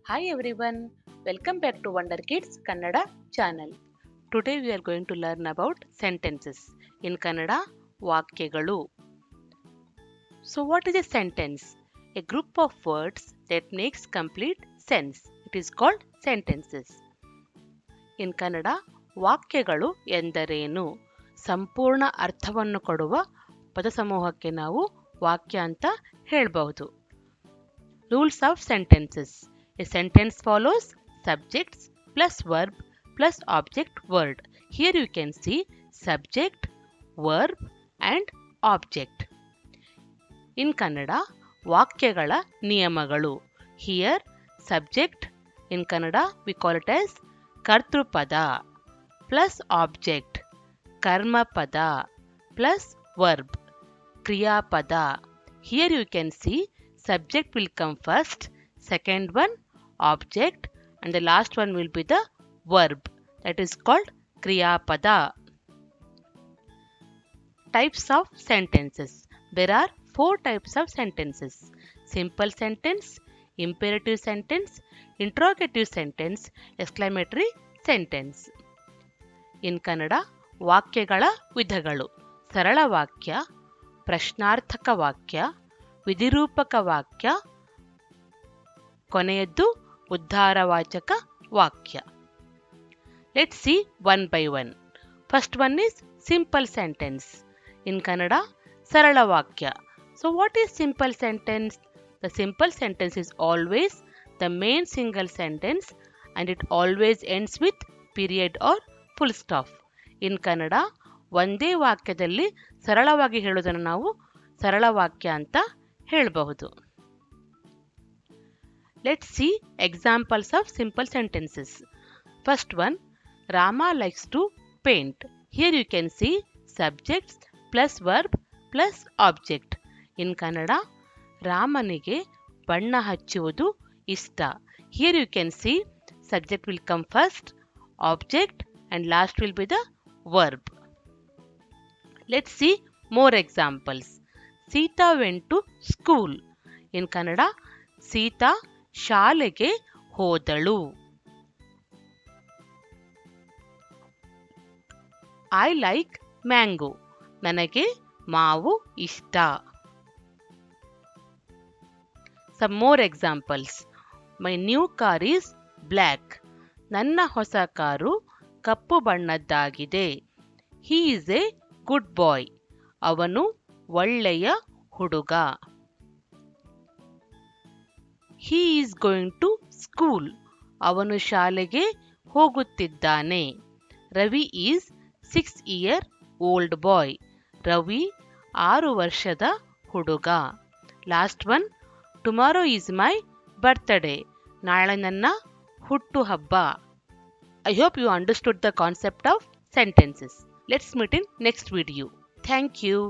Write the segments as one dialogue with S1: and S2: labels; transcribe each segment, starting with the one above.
S1: Hi everyone, welcome back to Wonder Kids Kannada channel. Today we are going to learn about sentences. In Kannada, ವಾಕ್ಯಗಳು. So what is a sentence? A group of words that makes complete sense. It is called sentences. In Kannada, ವಾಕ್ಯಗಳು ಎಂದರೇನು? ಸಂಪೂರ್ಣ ಅರ್ಥವನ್ನು ಕೊಡುವ ಪದಸಮೂಹಕ್ಕೆ ನಾವು ವಾಕ್ಯ ಅಂತ ಹೇಳಬಹುದು. Rules of sentences. A sentence follows subjects plus verb plus object word. Here you can see subject, verb and object. In Kannada, ವಾಕ್ಯಗಳ ನಿಯಮಗಳು. Here subject in Kannada we call it as ಕರ್ತೃಪದ plus object ಕರ್ಮಪದ plus verb ಕ್ರಿಯಾಪದ. Here you can see subject will come first, second one object and the last one will be the verb, that is called kriyapada. Types of sentences. There are 4 types of sentences: simple sentence, imperative sentence, interrogative sentence, exclamatory sentence. In Kannada, ವಾಕ್ಯಗಳ ವಿಧಗಳು: ಸರಳ ವಾಕ್ಯ, ಪ್ರಶ್ನಾರ್ಥಕ ವಾಕ್ಯ, ವಿಧಿರೂಪಕ ವಾಕ್ಯ, ಕೊನೆಯದ್ದು ಉದ್ಧಾರವಾಚಕ ವಾಕ್ಯ. Let's see one by one. First one is simple sentence. In Kannada, ಸರಳ ವಾಕ್ಯ. So what is simple sentence? The simple sentence is always the main single sentence and it always ends with period or full stop. In Kannada, ಒಂದೇ ವಾಕ್ಯದಲ್ಲಿ ಸರಳವಾಗಿ ಹೇಳೋದನ್ನು ನಾವು ಸರಳ ವಾಕ್ಯ ಅಂತ ಹೇಳಬಹುದು. Let's see examples of simple sentences. First one, Rama likes to paint. Here you can see subjects plus verb plus object. In Kannada, ರಾಮನಿಗೆ ಬಣ್ಣ ಹಚ್ಚುವುದು ಇಷ್ಟ. Here you can see subject will come first, object and last will be the verb. Let's see more examples. Sita went to school. In Kannada, Sita ಶಾಲೆಗೆ ಹೋದಳು. I like mango. ನನಗೆ ಮಾವು ಇಷ್ಟ. Some more examples. My new car is black. ನನ್ನ ಹೊಸ car ಕಪ್ಪು ಬಣ್ಣದ್ದಾಗಿದೆ. He is a good boy. ಅವನು ಒಳ್ಳೆಯ ಹುಡುಗ. He is going to school. ಅವನು ಶಾಲೆಗೆ ಹೋಗುತ್ತಿದ್ದಾನೆ. Ravi is 6-year-old boy. Ravi 6 ವರ್ಷದ ಹುಡುಗ. Last one, tomorrow is my birthday. ನಾಳೆ ನನ್ನ ಹುಟ್ಟುಹಬ್ಬ. I hope you understood the concept of sentences. Let's meet in next video. Thank you.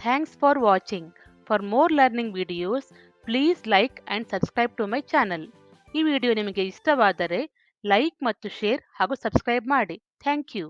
S1: Thanks for watching. For more learning videos, please like and subscribe to my channel. ಈ video ನಿಮಗೆ ಇಷ್ಟವಾದರೆ like ಮತ್ತು share ಹಾಗೂ subscribe ಮಾಡಿ. Thank you.